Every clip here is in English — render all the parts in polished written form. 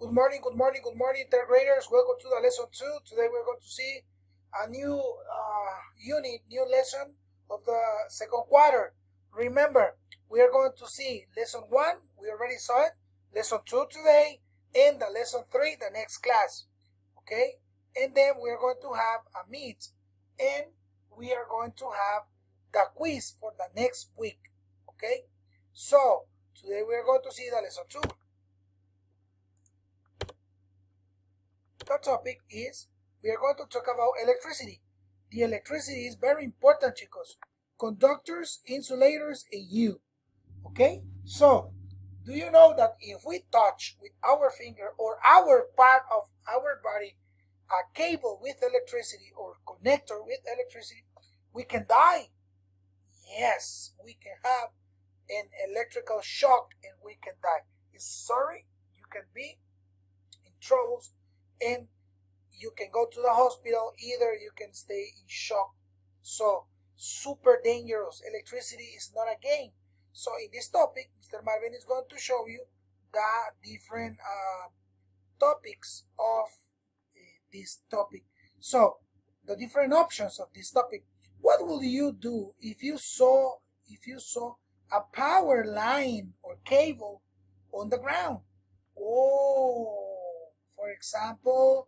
Good morning, third graders. Welcome to the lesson 2. Today we're going to see a new new lesson of the second quarter. Remember, we are going to see lesson 1, we already saw it, lesson 2 today, and the lesson 3 the next class. Okay? And then we are going to have a meet, and we are going to have the quiz for the next week. Okay? So, today we are going to see the lesson 2. The topic is, we are going to talk about electricity. The electricity is very important, chicos. Conductors, insulators, and you. Okay? So, do you know that if we touch with our finger or our part of our body a cable with electricity or connector with electricity, we can die? Yes, we can have an electrical shock and we can die. Sorry, you can be in troubles and you can go to the hospital, either you can stay in shock. So, super dangerous. Electricity is not a game. So, in this topic, Mr. Marvin is going to show you the different topics of this topic. So, the different options of this topic. What will you do if you saw a power line or cable on the ground? Oh, for example,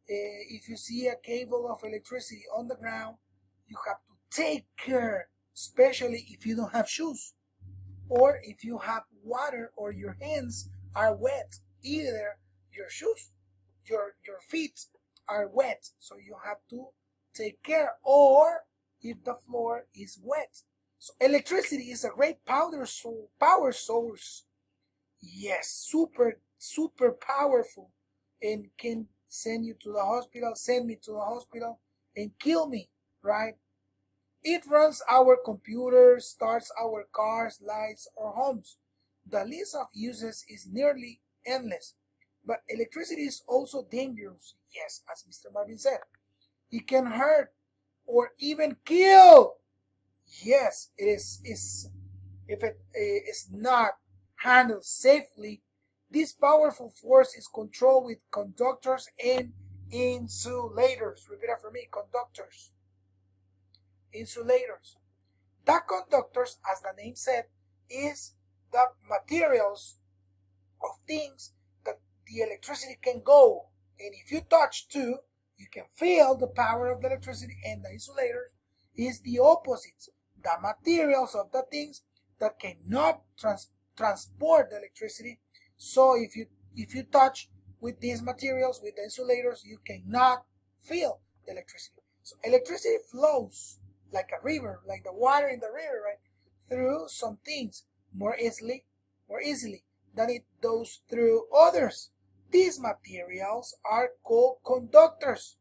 if you see a cable of electricity on the ground, you have to take care, especially if you don't have shoes or if you have water or your hands are wet. Either your shoes, your feet are wet, so you have to take care, or if the floor is wet. So electricity is a great power source. Yes, super powerful, and can send you to the hospital, send me to the hospital, and kill me, right? It runs our computers, starts our cars, lights, or homes. The list of uses is nearly endless. But electricity is also dangerous, yes, as Mr. Marvin said. It can hurt or even kill. Yes, it is if it is not handled safely. This powerful force is controlled with conductors and insulators. Repeat after me, conductors, insulators. The conductors, as the name said, is the materials of things that the electricity can go. And if you touch two, you can feel the power of the electricity, and the insulators is the opposite. The materials of the things that cannot transport the electricity. So if you touch with these materials, with the insulators, you cannot feel the electricity. So electricity flows like a river, like the water in the river, right? Through some things more easily than it does through others. These materials are called conductors.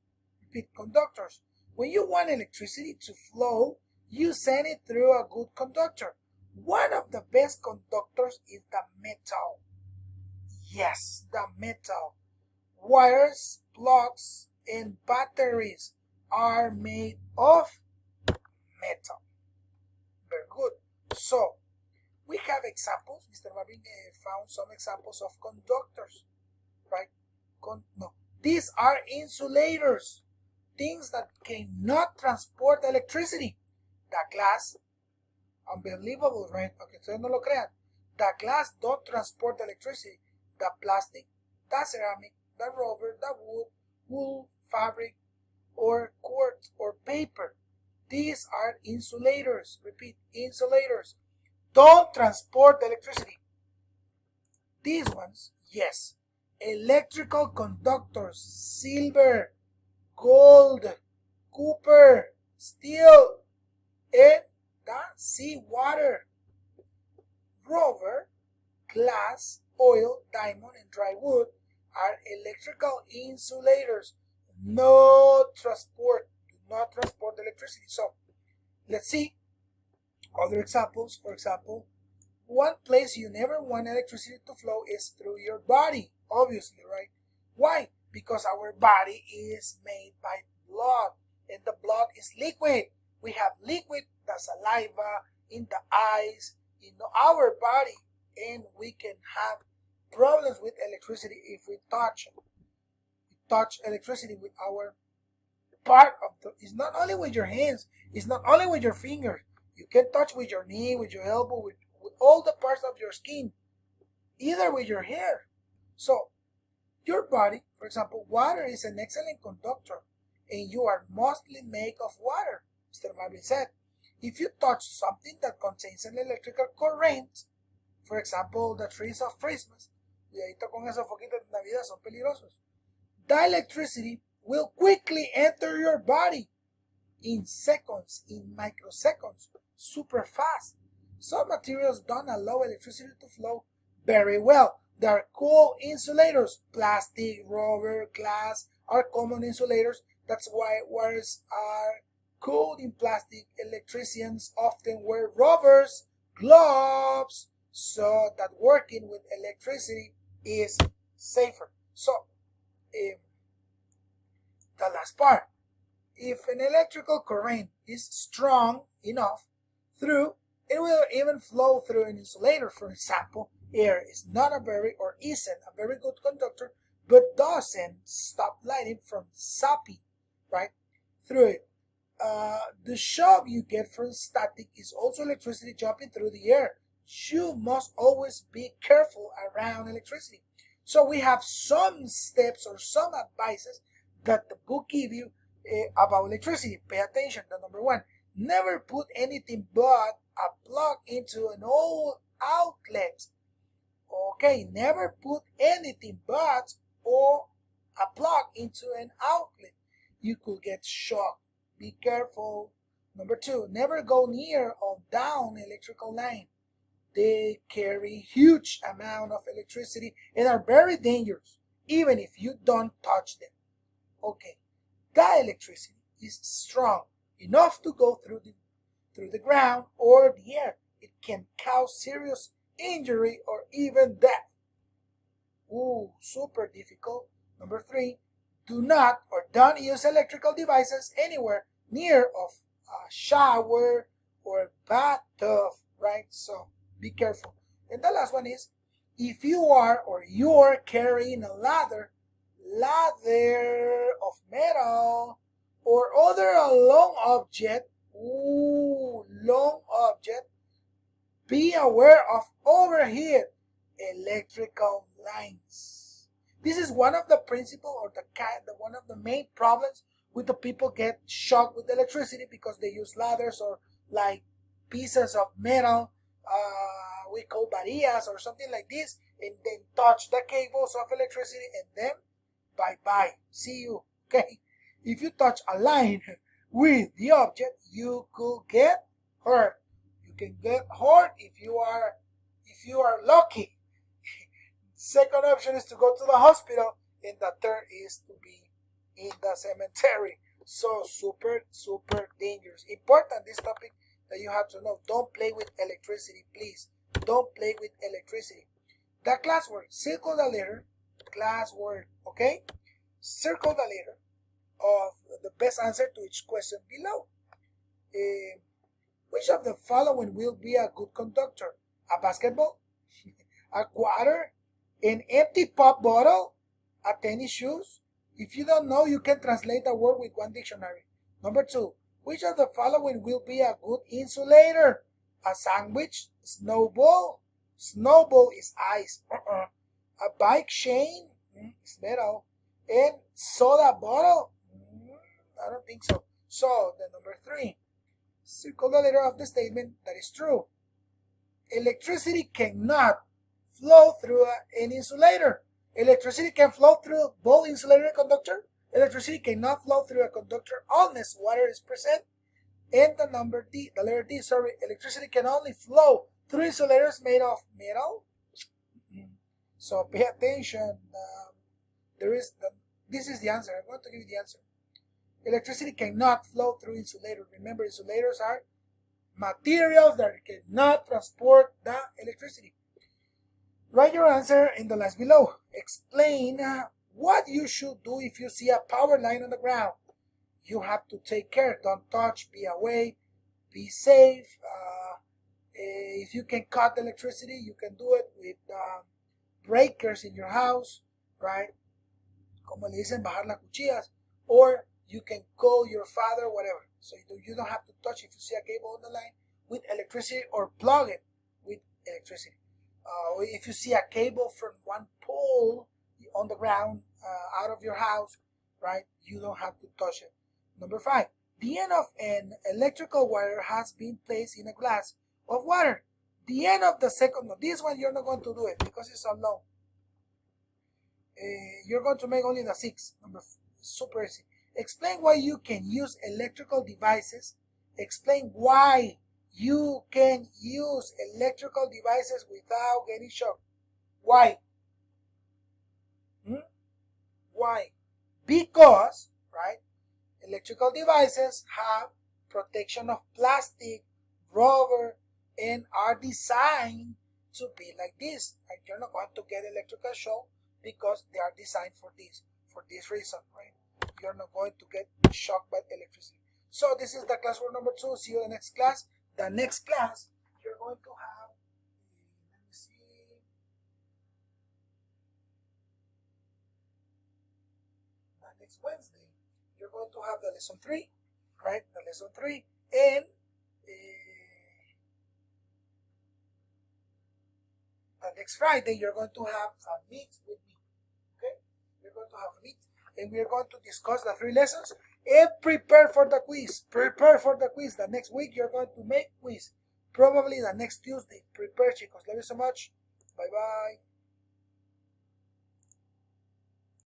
Repeat, conductors. When you want electricity to flow, you send it through a good conductor. One of the best conductors is the metal. Yes, the metal. Wires, plugs, and batteries are made of metal. Very good. So, we have examples. Mr. Marvin found some examples of conductors, right? No. These are insulators, things that cannot transport electricity. The glass, unbelievable, right? Okay, ustedes no lo crean. The glass don't transport electricity. The plastic, the ceramic, the rubber, the wood, wool, fabric, or quartz or paper. These are insulators. Repeat, insulators. Don't transport electricity. These ones, yes. Electrical conductors, silver, gold, copper, steel, and the seawater. Rubber, glass, oil, diamond, and dry wood are electrical insulators. Do not transport electricity. So, let's see other examples. For example, one place you never want electricity to flow is through your body, obviously, right? Why? Because our body is made by blood, and the blood is liquid. We have liquid, the saliva, in the eyes, in our body, and we can have problems with electricity if we touch electricity with our part of the. It's not only with your hands. It's not only with your fingers. You can touch with your knee, with your elbow, with all the parts of your skin, either with your hair. So your body, for example, water is an excellent conductor, and you are mostly made of water. Mr. Marvin said, if you touch something that contains an electrical current, for example, the trees of Christmas, cuidadito con esos foquitos de Navidad, son peligrosos. The electricity will quickly enter your body in seconds, in microseconds, super fast. Some materials don't allow electricity to flow very well. There are cool insulators. Plastic, rubber, glass are common insulators. That's why wires are cooled in plastic. Electricians often wear rubbers, gloves, so that working with electricity is safer. So, the last part. If an electrical current is strong enough through, it will even flow through an insulator. For example, air is not isn't a very good conductor, but doesn't stop lighting from zapping right through it. The shock you get from static is also electricity jumping through the air. You must always be careful around electricity. So we have some steps or some advices that the book give you about electricity. Pay attention. The number one, never put anything but a plug into an old outlet. Okay, never put anything but or a plug into an outlet. You could get shocked. Be careful. Number two, never go near or down electrical line. They carry huge amount of electricity and are very dangerous, even if you don't touch them. Okay, that electricity is strong enough to go through the ground or the air. It can cause serious injury or even death. Ooh, super difficult. Number three, do not or don't use electrical devices anywhere near of a shower or bathtub, right? So be careful. And the last one is, if you are or you're carrying a ladder of metal or other long object, be aware of overhead electrical lines. This is one of the principal or one of the main problems with the people get shocked with electricity because they use ladders or like pieces of metal, we call varillas or something like this, and then touch the cables of electricity and then bye-bye. See you. Okay? If you touch a line with the object, you could get hurt. You can get hurt if you are lucky. Second option is to go to the hospital, and the third is to be in the cemetery. So super dangerous. Important, this topic that you have to know. Don't play with electricity, please. Don't play with electricity. The class word, circle the letter, class word, okay? Circle the letter of the best answer to each question below. Which of the following will be a good conductor? A basketball, a quarter, an empty pop bottle, a tennis shoes? If you don't know, you can translate the word with one dictionary. Number two, which of the following will be a good insulator? A sandwich, snowball. Snowball is ice. A bike chain, it's metal. And soda bottle, I don't think so. So, the number three, circle the letter of the statement that is true. Electricity cannot flow through an insulator. Electricity can flow through both insulator and conductor. Electricity cannot flow through a conductor unless water is present. And the number D, the letter D, sorry, electricity can only flow through insulators made of metal. So pay attention. This is the answer. I'm going to give you the answer. Electricity cannot flow through insulators. Remember, insulators are materials that cannot transport the electricity. Write your answer in the lines below. Explain what you should do if you see a power line on the ground. You have to take care. Don't touch. Be away. Be safe. If you can cut electricity, you can do it with breakers in your house, right? Como le dicen, bajar las cuchillas. Or you can call your father, whatever. So you don't have to touch if you see a cable on the line with electricity, or plug it with electricity. Or if you see a cable from one pole on the ground out of your house, right, you don't have to touch it. Number 5, the end of an electrical wire has been placed in a glass of water. The end of the second, no, this one you're not going to do it because it's so long. You're going to make only the 6. Super easy. Explain why you can use electrical devices. Explain why you can use electrical devices without getting shocked. Why? Why? Because, right, electrical devices have protection of plastic, rubber, and are designed to be like this. Like, you're not going to get electrical shock because they are designed for this reason, right? You're not going to get shocked by electricity. So this is the classwork number 2. See you in the next class. The next class, you're going to have, let me see, the next Wednesday, you're going to have the lesson 3, right? The lesson 3, and the next Friday, you're going to have a meet with me, okay? You're going to have a meet, and we're going to discuss the 3 lessons and prepare for the quiz. Prepare for the quiz. The next week, you're going to make quiz. Probably the next Tuesday. Prepare, chicos. Love you so much. Bye-bye.